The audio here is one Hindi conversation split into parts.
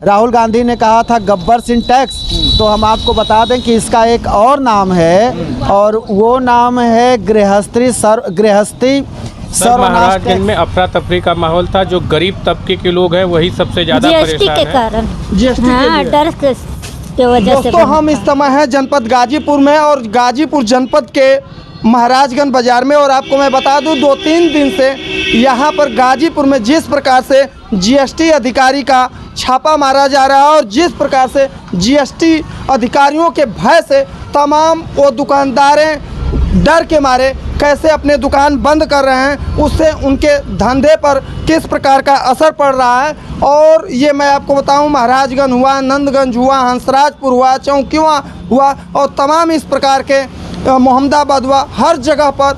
राहुल गांधी ने कहा था गब्बर सिंह टैक्स, तो हम आपको बता दें कि इसका एक और नाम है और वो नाम है गृहस्थी महाराजगंज में अफरा तफरी का माहौल था। जो गरीब तबके के लोग हैं वही सबसे ज्यादा परेशान के कारण जीएसटी हाँ, डर के वजह से। दोस्तों हम इस समय हैं जनपद गाजीपुर में और गाजीपुर जनपद के महाराजगंज बाजार में, और आपको मैं बता दूं 2-3 दिन से यहाँ पर गाजीपुर में जिस प्रकार से जीएसटी अधिकारी का छापा मारा जा रहा है और जिस प्रकार से जीएसटी अधिकारियों के भय से तमाम वो दुकानदारें डर के मारे कैसे अपने दुकान बंद कर रहे हैं, उससे उनके धंधे पर किस प्रकार का असर पड़ रहा है। और ये मैं आपको बताऊं, महाराजगंज हुआ, नंदगंज हुआ, हंसराजपुर हुआ, चौकियाँ हुआ और तमाम इस प्रकार के मोहम्मदाबाद हुआ, हर जगह पर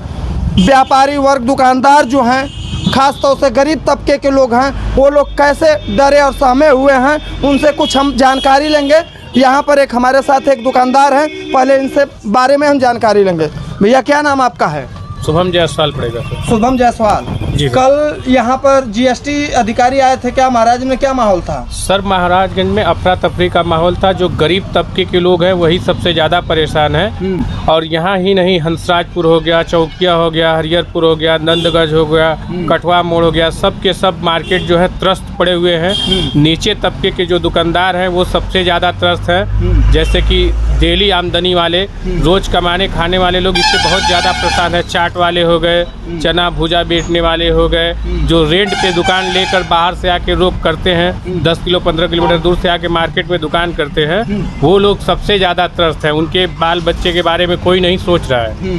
व्यापारी वर्ग दुकानदार जो हैं, ख़ास तौर से गरीब तबके के लोग हैं, वो लोग कैसे डरे और सहमे हुए हैं, उनसे कुछ हम जानकारी लेंगे। यहाँ पर एक हमारे साथ एक दुकानदार हैं, पहले इनसे बारे में हम जानकारी लेंगे। भैया क्या नाम आपका है? शुभम जायसवाल पड़ेगा। शुभम जायसवाल जी। कल यहाँ पर जीएसटी अधिकारी आए थे, क्या महाराज में क्या माहौल था? सर महाराजगंज में अफरा तफरी का माहौल था। जो गरीब तबके के लोग हैं वही सबसे ज़्यादा परेशान हैं। और यहाँ ही नहीं, हंसराजपुर हो गया, चौकिया हो गया, हरिहरपुर हो गया, नंदगंज हो गया, कठवा मोड़ हो गया, सब के सब मार्केट जो है त्रस्त पड़े हुए हैं। नीचे तबके के जो दुकानदार हैं वो सबसे ज़्यादा त्रस्त हैं। जैसे कि डेली आमदनी वाले, रोज़ कमाने खाने वाले लोग इससे बहुत ज़्यादा परेशान है। चाट वाले हो गए, चना भुजा बेचने वाले हो गए, जो रेंट पे दुकान लेकर बाहर से आके रोक करते हैं, 10 किलो 15 किलोमीटर दूर से आके मार्केट में दुकान करते हैं, वो लोग सबसे ज़्यादा त्रस्त हैं। उनके बाल बच्चे के बारे में कोई नहीं सोच रहा है।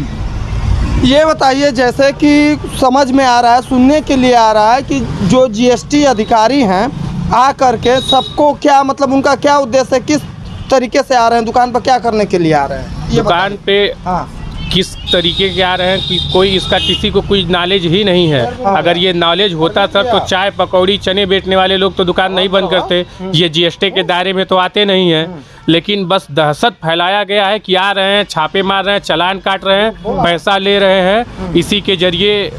ये बताइए, जैसे कि समझ में आ रहा है, सुनने के लिए आ रहा है कि जो जीएसटी अधिकारी हैं आ करके सबको क्या मतलब उनका क्या उद्देश्य है, किस तरीके से आ रहे हैं दुकान पर, क्या करने के लिए आ रहे हैं? ये दुकान पे हाँ किस तरीके के आ रहे हैं कि कोई इसका किसी को कोई नॉलेज ही नहीं है। अगर ये नॉलेज होता सर तो चाय पकौड़ी चने बेचने वाले लोग तो दुकान नहीं बंद करते। ये जीएसटी के दायरे में तो आते नहीं हैं, लेकिन बस दहशत फैलाया गया है कि आ रहे हैं, छापे मार रहे हैं, चालान काट रहे हैं, पैसा ले रहे हैं। इसी के जरिए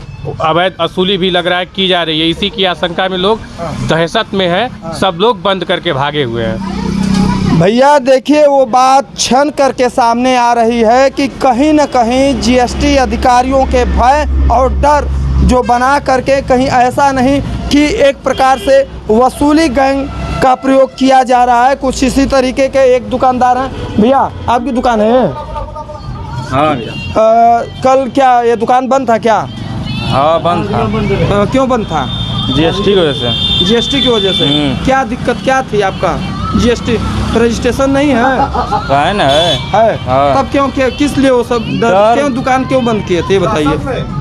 अवैध वसूली भी लग रहा है की जा रही है। इसी की आशंका में लोग दहशत में है, सब लोग बंद करके भागे हुए हैं। भैया देखिए, वो बात छन करके सामने आ रही है कि कहीं न कहीं जीएसटी अधिकारियों के भय और डर जो बना करके कहीं ऐसा नहीं कि एक प्रकार से वसूली गैंग का प्रयोग किया जा रहा है। कुछ इसी तरीके के एक दुकानदार हैं। भैया आपकी दुकान है? हाँ भैया। कल क्या ये दुकान बंद था क्या? हाँ बंद था। क्यों बंद था? जीएसटी की वजह से। जीएसटी की वजह से क्या दिक्कत क्या थी आपका? जीएसटी रजिस्ट्रेशन नहीं है? है ना, है। हाँ। तब क्यों किस लिए वो सब क्यों दुकान क्यों बंद किए थे, बताइए?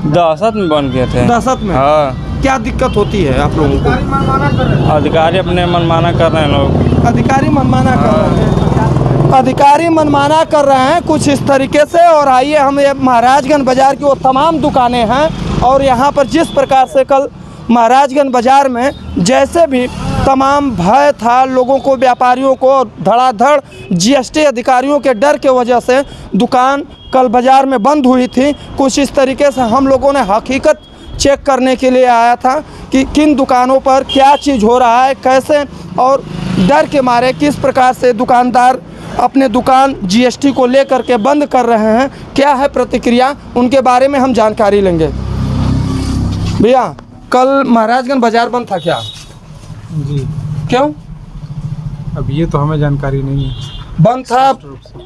दहशत में बंद किए थे। दहशत में? हाँ। क्या दिक्कत होती है आप लोगों को? अधिकारी अपने मनमाना कर रहे हैं लोग। अधिकारी मनमाना कर रहे हैं। अधिकारी मनमाना कर रहे हैं कुछ इस तरीके से। और आइए हम ये महाराजगंज बाजार की वो तमाम दुकानें हैं और यहाँ पर जिस प्रकार से कल महाराजगंज बाजार में जैसे भी तमाम भय था लोगों को, व्यापारियों को, धड़ाधड़ जीएसटी अधिकारियों के डर के वजह से दुकान कल बाजार में बंद हुई थी। कुछ इस तरीके से हम लोगों ने हकीकत चेक करने के लिए आया था कि किन दुकानों पर क्या चीज़ हो रहा है, कैसे और डर के मारे किस प्रकार से दुकानदार अपने दुकान जीएसटी को लेकर के बंद कर रहे हैं, क्या है प्रतिक्रिया, उनके बारे में हम जानकारी लेंगे। भैया कल महाराजगंज बाजार बंद था क्या? जी। क्यों? अब ये तो हमें जानकारी नहीं है। बंद था?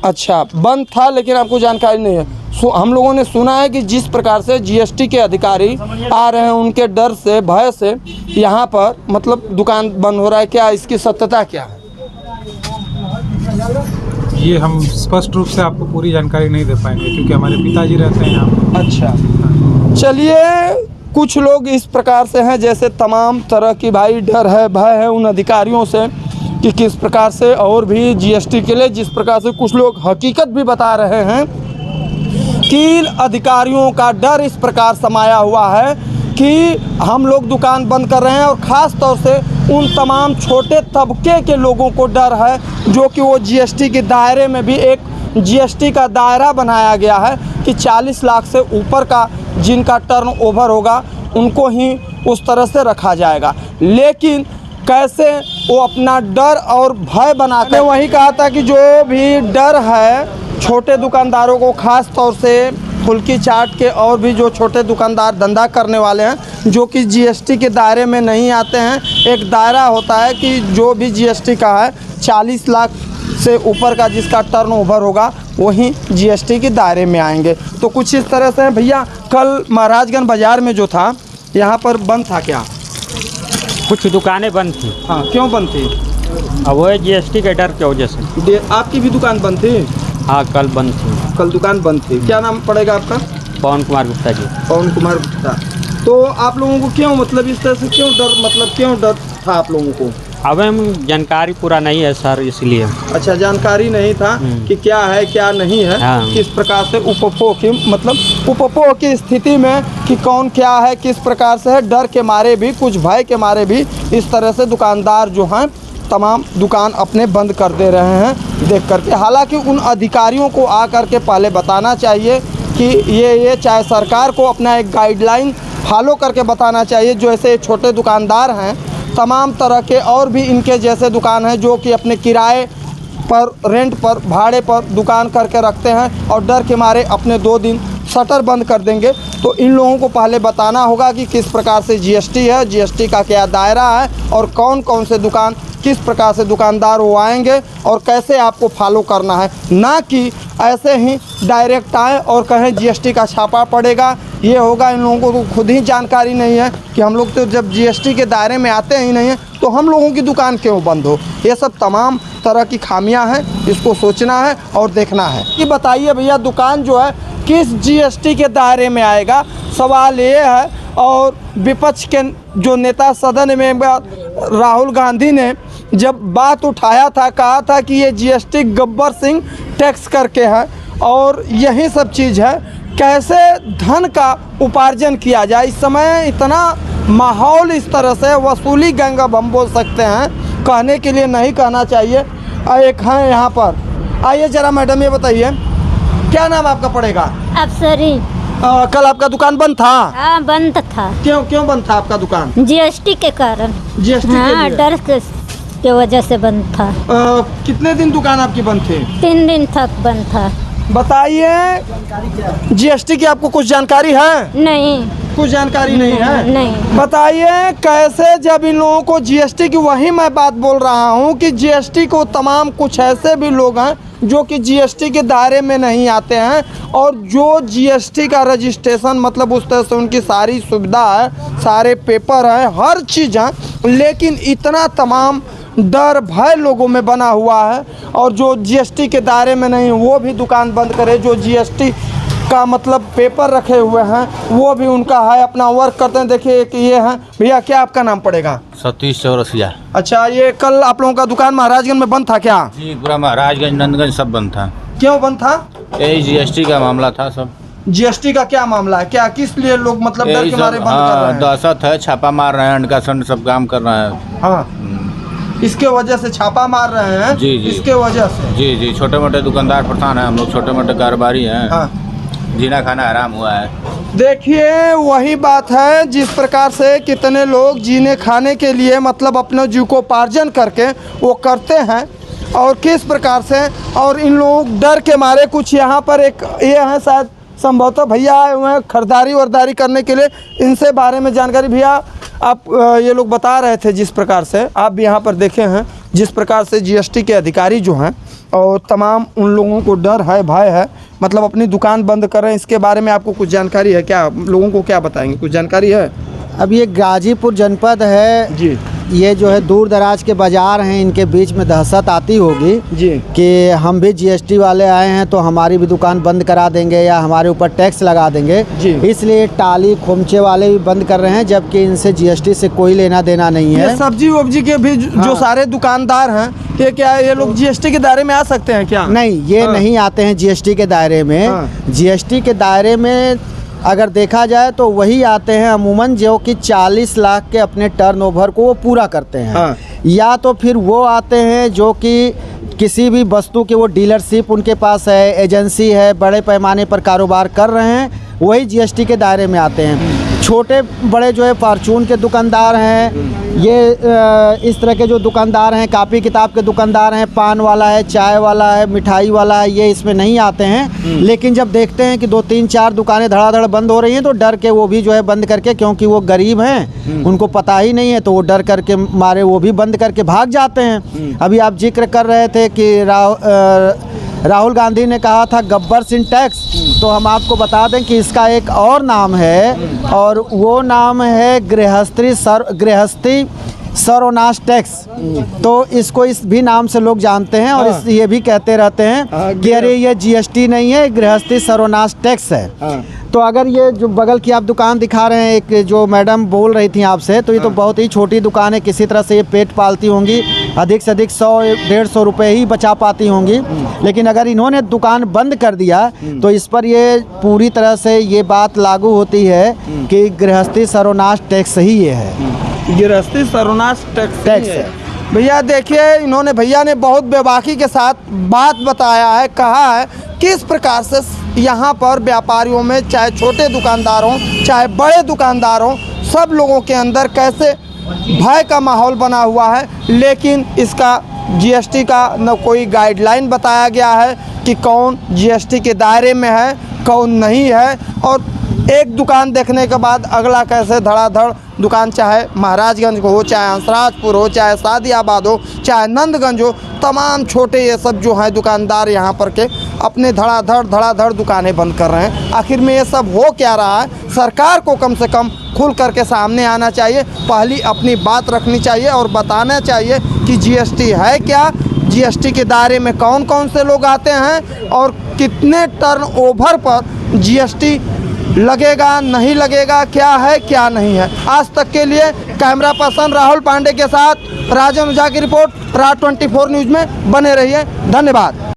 अच्छा बंद था, लेकिन आपको जानकारी नहीं है। हम लोगों ने सुना है कि जिस प्रकार से जीएसटी के अधिकारी आ रहे हैं उनके डर से, भय से यहाँ पर मतलब दुकान बंद हो रहा है, क्या इसकी सत्यता क्या है? ये हम स्पष्ट रूप से आपको पूरी जानकारी नहीं दे पाएंगे क्योंकि हमारे पिताजी रहते हैं यहाँ पर। अच्छा चलिए, कुछ लोग इस प्रकार से हैं जैसे तमाम तरह की भाई डर है, भय है उन अधिकारियों से कि किस प्रकार से, और भी जीएसटी के लिए जिस प्रकार से कुछ लोग हकीकत भी बता रहे हैं कि अधिकारियों का डर इस प्रकार समाया हुआ है कि हम लोग दुकान बंद कर रहे हैं। और ख़ास तौर से उन तमाम छोटे तबके के लोगों को डर है जो कि वो जीएसटी के दायरे में भी एक जीएसटी का दायरा बनाया गया है कि 40 लाख से ऊपर का जिनका टर्न ओवर होगा उनको ही उस तरह से रखा जाएगा। लेकिन कैसे वो अपना डर और भय बनाते हैं। वही कहा था कि जो भी डर है छोटे दुकानदारों को, ख़ास तौर से फुल्की चाट के और भी जो छोटे दुकानदार धंधा करने वाले हैं जो कि जीएसटी के दायरे में नहीं आते हैं। एक दायरा होता है कि जो भी जीएसटी का है 40 लाख से ऊपर का जिसका टर्नओवर होगा वही जीएसटी के दायरे में आएंगे। तो कुछ इस तरह से भैया, कल महाराजगंज बाज़ार में जो था यहाँ पर बंद था क्या? कुछ दुकानें बंद थी। हाँ, क्यों बंद थी? अब वो जीएसटी के डर की वजह से। आपकी भी दुकान बंद थी? हाँ, कल बंद थी। कल दुकान बंद थी। क्या नाम पड़ेगा आपका? पवन कुमार गुप्ता जी। पवन कुमार गुप्ता। तो आप लोगों को क्यों, मतलब इस तरह से क्यों डर, मतलब क्यों डर था आप लोगों को? अब हम जानकारी पूरा नहीं है सर, इसलिए। अच्छा, जानकारी नहीं था कि क्या है क्या नहीं है। हाँ। किस प्रकार से उपभोग की, मतलब उपभोग की स्थिति में कि कौन क्या है, किस प्रकार से है, डर के मारे भी, कुछ भय के मारे भी इस तरह से दुकानदार जो हैं तमाम दुकान अपने बंद कर दे रहे हैं देख करके। हालांकि उन अधिकारियों को आ करके पहले बताना चाहिए कि ये चाहे सरकार को अपना एक गाइडलाइन फॉलो करके बताना चाहिए। जो ऐसे छोटे दुकानदार हैं, तमाम तरह के और भी इनके जैसे दुकान हैं जो कि अपने किराए पर, रेंट पर, भाड़े पर दुकान करके रखते हैं और डर के मारे अपने 2 दिन शटर बंद कर देंगे। तो इन लोगों को पहले बताना होगा कि किस प्रकार से जीएसटी है, जीएसटी का क्या दायरा है और कौन कौन से दुकान, किस प्रकार से दुकानदार वो आएंगे और कैसे आपको फॉलो करना है। ना कि ऐसे ही डायरेक्ट आए और कहें जीएसटी का छापा पड़ेगा, ये होगा। इन लोगों को तो खुद ही जानकारी नहीं है कि हम लोग तो जब जीएसटी के दायरे में आते ही नहीं हैं तो हम लोगों की दुकान क्यों बंद हो। ये सब तमाम तरह की खामियां हैं, इसको सोचना है और देखना है। कि बताइए भैया, दुकान जो है किस जीएसटी के दायरे में आएगा, सवाल ये है। और विपक्ष के जो नेता सदन में राहुल गांधी ने जब बात उठाया था, कहा था कि ये जीएसटी गब्बर सिंह टैक्स करके है और यही सब चीज़ है, कैसे धन का उपार्जन किया जाए। इस समय इतना माहौल इस तरह से वसूली गैंग, अब हम बोल सकते हैं, कहने के लिए नहीं कहना चाहिए। एक हैं यहाँ पर, आइए जरा मैडम, ये बताइए क्या नाम आपका पड़ेगा? अफसरी। कल आपका दुकान बंद था? हाँ, बंद था। क्यों बंद था आपका दुकान? जीएसटी के कारण। जीएसटी हाँ, के डर के वजह से बंद था। कितने दिन दुकान आपकी बंद थी? 3 दिन तक बंद था। बताइए, जीएसटी की आपको कुछ जानकारी है? नहीं, कुछ जानकारी नहीं है। नहीं। बताइए कैसे, जब इन लोगों को जीएसटी की, वही मैं बात बोल रहा हूँ कि जीएसटी को तमाम कुछ ऐसे भी लोग हैं जो कि जीएसटी के दायरे में नहीं आते हैं और जो जीएसटी का रजिस्ट्रेशन, मतलब उस तरह से उनकी सारी सुविधा है, सारे पेपर हैं, हर चीज़ है, लेकिन इतना तमाम डर भय लोगों में बना हुआ है। और जो जीएसटी के दायरे में नहीं, वो भी दुकान बंद करे। जो जीएसटी का मतलब पेपर रखे हुए हैं वो भी उनका है, अपना वर्क करते हैं। देखिए एक ये है भैया, क्या आपका नाम पड़ेगा? सतीश चौरसिया। अच्छा, ये कल आप लोगों का दुकान महाराजगंज में बंद था क्या? जी, पूरा महाराजगंज, नंदगंज सब बंद था। क्यों बंद था? यही जीएसटी का मामला था सब। जीएसटी का क्या मामला है? क्या, किस लिए लोग मतलब डर के मारे बंद कर रहे हैं? दहशत है, छापा मार रहे हैं, अनकासन सब काम कर रहे हैं। हाँ, इसके वजह से छापा मार रहे हैं। जी जी, इसके वजह से। जी जी, छोटे मोटे दुकानदार परेशान हैं, हम लोग छोटे मोटे कारोबारी हैं। हाँ, जीना खाना आराम हुआ है। देखिए वही बात है, जिस प्रकार से कितने लोग जीने खाने के लिए मतलब अपने जीविकोपार्जन करके वो करते हैं और किस प्रकार से, और इन लोग डर के मारे, कुछ यहाँ पर एक ये हैं शायद संभवतः भैया आए हुए हैं खरीदारी वर्दारी करने के लिए, इनसे बारे में जानकारी। भैया आप ये लोग बता रहे थे जिस प्रकार से आप भी यहाँ पर देखे हैं, जिस प्रकार से जीएसटी के अधिकारी जो हैं और तमाम उन लोगों को डर है, भय है, मतलब अपनी दुकान बंद कर रहे हैं। इसके बारे में आपको कुछ जानकारी है क्या? लोगों को क्या बताएंगे, कुछ जानकारी है? अब ये गाजीपुर जनपद है जी, ये जो है दूर दराज के बाज़ार हैं, इनके बीच में दहशत आती होगी जी कि हम भी जीएसटी वाले आए हैं तो हमारी भी दुकान बंद करा देंगे या हमारे ऊपर टैक्स लगा देंगे जी। इसलिए टाली खोमचे वाले भी बंद कर रहे हैं, जबकि इनसे जीएसटी से कोई लेना देना नहीं है। ये सब्जी वब्जी के भी जो सारे दुकानदार हैं, ये क्या ये लोग जीएसटी के दायरे में आ सकते हैं क्या? नहीं, ये नहीं आते हैं जीएसटी के दायरे में। जीएसटी के दायरे में अगर देखा जाए तो वही आते हैं अमूमन जो कि 40 लाख के अपने टर्नओवर को वो पूरा करते हैं। या तो फिर वो आते हैं जो कि किसी भी वस्तु की वो डीलरशिप उनके पास है, एजेंसी है, बड़े पैमाने पर कारोबार कर रहे हैं, वही जीएसटी के दायरे में आते हैं। छोटे बड़े जो है फार्चून के दुकानदार हैं ये इस तरह के जो दुकानदार हैं, कापी किताब के दुकानदार हैं, पान वाला है, चाय वाला है, मिठाई वाला है, ये इसमें नहीं आते हैं। लेकिन जब देखते हैं कि 2 3 4 दुकानें धड़ाधड़ बंद हो रही हैं तो डर के वो भी जो है बंद करके, क्योंकि वो गरीब हैं, उनको पता ही नहीं है, तो वो डर करके मारे वो भी बंद करके भाग जाते हैं। अभी आप जिक्र कर रहे थे कि राहुल गांधी ने कहा था गब्बर सिंह टैक्स, तो हम आपको बता दें कि इसका एक और नाम है और वो नाम है गृहस्थी सर्वनाश टैक्स। तो इसको इस भी नाम से लोग जानते हैं और ये भी कहते रहते हैं कि अरे ये जीएसटी नहीं है, गृहस्थी सर्वनाश टैक्स है। तो अगर ये जो बगल की आप दुकान दिखा रहे हैं, एक जो मैडम बोल रही थी आपसे, तो ये तो बहुत ही छोटी दुकान है, किसी तरह से ये पेट पालती होंगी, अधिक से अधिक 100-150 रुपये ही बचा पाती होंगी। लेकिन अगर इन्होंने दुकान बंद कर दिया तो इस पर ये पूरी तरह से ये बात लागू होती है कि गृहस्थी सर्वनाश टैक्स ही ये है, गृहस्थी सर्वनाश टैक्स है। भैया देखिए, इन्होंने भैया ने बहुत बेबाकी के साथ बात बताया है, कहा है किस प्रकार से यहाँ पर व्यापारियों में, चाहे छोटे दुकानदार हों चाहे बड़े दुकानदार हों, सब लोगों के अंदर कैसे भय का माहौल बना हुआ है। लेकिन इसका जीएसटी का न कोई गाइडलाइन बताया गया है कि कौन जीएसटी के दायरे में है, कौन नहीं है, और एक दुकान देखने के बाद अगला कैसे धड़ाधड़ दुकान, चाहे महाराजगंज को हो, चाहे हंसराजपुर हो, चाहे सादियाबाद हो, चाहे नंदगंज हो, तमाम छोटे ये सब जो हैं दुकानदार यहाँ पर के अपने धड़ाधड़ दुकानें बंद कर रहे हैं। आखिर में ये सब हो क्या रहा है? सरकार को कम से कम खुल करके सामने आना चाहिए, पहली अपनी बात रखनी चाहिए और बताना चाहिए कि जीएसटी है क्या, जीएसटी के दायरे में कौन कौन से लोग आते हैं और कितने टर्नओवर पर जीएसटी लगेगा, नहीं लगेगा, क्या है क्या नहीं है। आज तक के लिए कैमरा पर्सन राहुल पांडे के साथ राजन ओझा की रिपोर्ट, राज 24 न्यूज़ में बने रहिए। धन्यवाद।